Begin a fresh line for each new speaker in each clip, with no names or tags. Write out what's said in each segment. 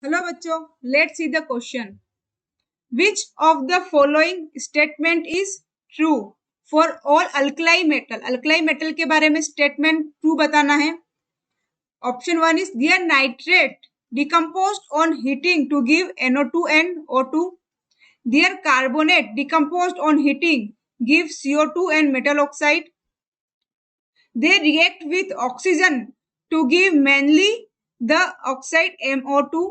Hello बच्चों, let's see the question. Which of the following statement is true for all alkali metal? alkali metal के बारे में statement true बताना है. Option 1 is their nitrate decomposed on heating to give NO2 and O2. Their carbonate decomposed on heating gives CO2 and metal oxide. They react with oxygen to give mainly the oxide MO2.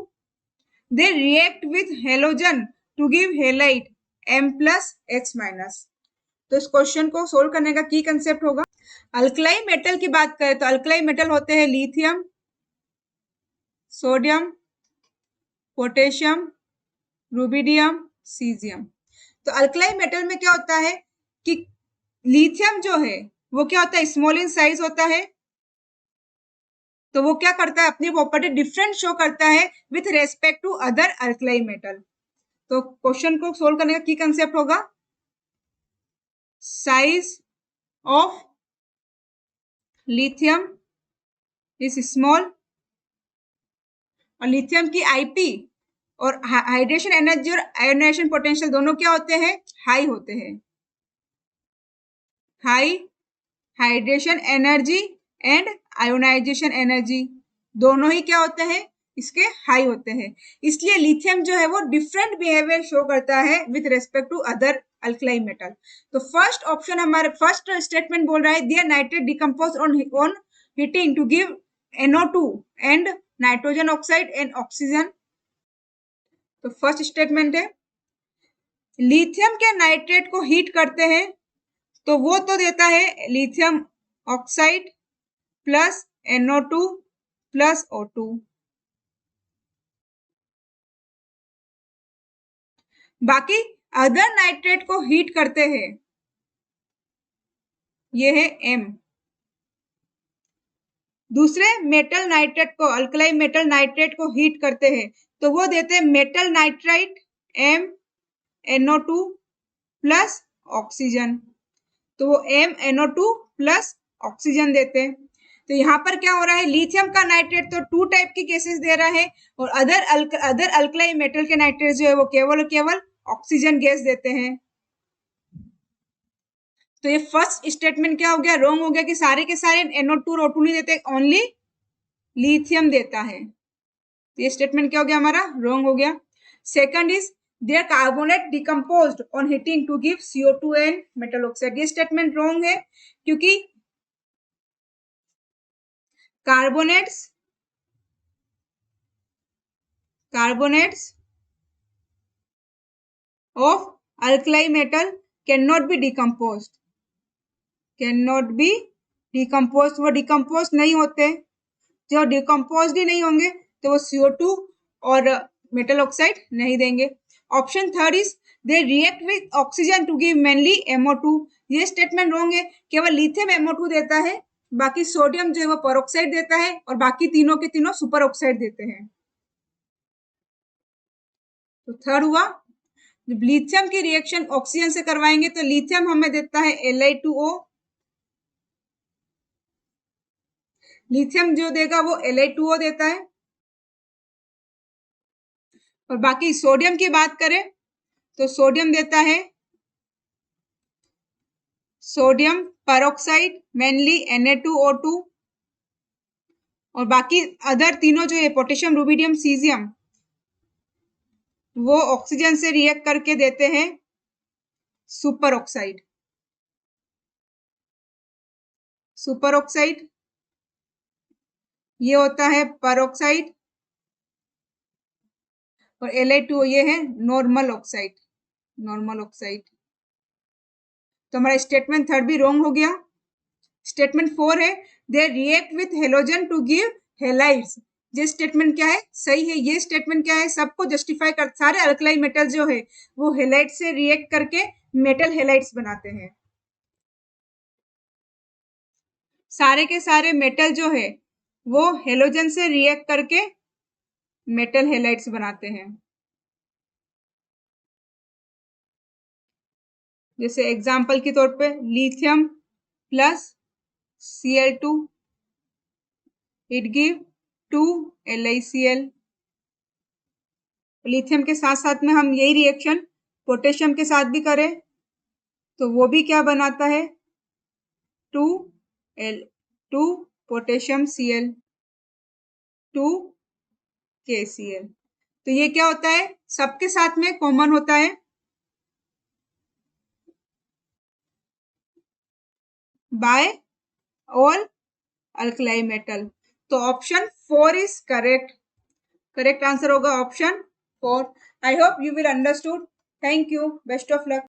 They react with halogen to give halide M plus H minus. तो इस question को solve करने का की concept होगा. Alkali metal की बात करें तो अल्कलाई मेटल होते हैं lithium, sodium, potassium, rubidium, caesium. तो अल्कलाई मेटल में क्या होता है कि लिथियम जो है वो क्या होता है, स्मॉल इन साइज होता है. तो वो क्या करता है, अपनी प्रॉपर्टी डिफरेंट शो करता है with respect to other alkali metal. तो क्वेश्चन को सोल्व करने का की कंसेप्ट होगा size of lithium is small और लिथियम की आईपी और हाइड्रेशन एनर्जी और आयोनाइजेशन पोटेंशियल दोनों क्या होते हैं, हाई होते हैं. High hydration energy and ionisation energy दोनों ही क्या होते हैं, इसके हाई होते हैं. इसलिए लिथियम जो है वो डिफरेंट बिहेवियर शो करता है with respect to other alkali metal. तो फर्स्ट ऑप्शन हमारे फर्स्ट स्टेटमेंट बोल रहा है their nitrate decompose on heating to give NO2 and nitrogen oxide and oxygen. तो फर्स्ट स्टेटमेंट है लिथियम के नाइट्रेट को हीट करते हैं तो वो तो देता है lithium oxide plus NO2 plus O2. बाकी अदर नाइट्रेट को हीट करते हैं, ये है M. दूसरे मेटल नाइट्रेट को अल्कलाई मेटल नाइट्रेट को हीट करते हैं तो वो देते हैं metal nitrite M NO2 plus oxygen. तो वो M NO2 प्लस ऑक्सीजन देते हैं. तो यहाँ पर क्या हो रहा है, लिथियम का नाइट्रेट तो 2 टाइप की केसेस दे रहा है और अदर अल्कलाई मेटल के नाइट्रेट जो है वो केवल ऑक्सीजन गैस देते हैं. तो ये फर्स्ट स्टेटमेंट क्या हो गया, रॉन्ग हो गया कि सारे के सारे NO2 और O2 नहीं देते, ओनली लिथियम देता है. तो ये स्टेटमेंट क्या हो गया, हमारा रॉन्ग हो गया. Second is their carbonate decomposed on heating to give CO2 and metal oxide. ये स्टेटमेंट रॉन्ग है क्योंकि carbonates of alkali metal cannot be decomposed. वो डिकम्पोज नहीं होते. जो डिकम्पोज ही नहीं होंगे तो वो CO2 और मेटल ऑक्साइड नहीं देंगे. Option third is they react with oxygen to give mainly MO2. ये स्टेटमेंट रॉन्ग है. केवल लिथियम MO2 देता है, बाकी सोडियम जो है वो पेरोक्साइड देता है और बाकी तीनों के तीनों सुपर ऑक्साइड देते हैं. तो थर्ड हुआ, जब लिथियम की रिएक्शन ऑक्सीजन से करवाएंगे तो लिथियम हमें देता है Li2O. लिथियम जो देगा वो Li2O देता है. और बाकी सोडियम की बात करें तो सोडियम देता है सोडियम पेरोक्साइड मेनली Na2O2 और बाकी अदर तीनों जो है पोटेशियम रुबिडियम सीजियम वो ऑक्सीजन से रिएक्ट करके देते हैं सुपर ऑक्साइड. सुपर ऑक्साइड ये होता है पेरोक्साइड और Li2O ये है नॉर्मल ऑक्साइड. तो हमारा स्टेटमेंट थर्ड भी रॉन्ग हो गया. स्टेटमेंट 4 है they react with halogen to give halides. ये स्टेटमेंट क्या है, सही है. ये स्टेटमेंट क्या है, सबको जस्टिफाई कर, सारे अल्कलाई मेटल जो है वो हेलाइड से रिएक्ट करके मेटल हेलाइड्स बनाते हैं. सारे के सारे मेटल जो है वो हेलोजन से रिएक्ट करके मेटल हेलाइड्स बनाते हैं. जैसे एग्जाम्पल के तौर पे lithium plus Cl2 it give 2 LiCl. Lithium के साथ साथ में हम यही रिएक्शन पोटेशियम के साथ भी करें तो वो भी क्या बनाता है 2 पोटेशियम Cl 2 KCl। तो ये क्या होता है सबके साथ में कॉमन होता है बाय ऑल अल्कलाई मेटल। तो ऑप्शन 4 इज करेक्ट आंसर होगा option 4। I hope you will understood. Thank you, best of luck.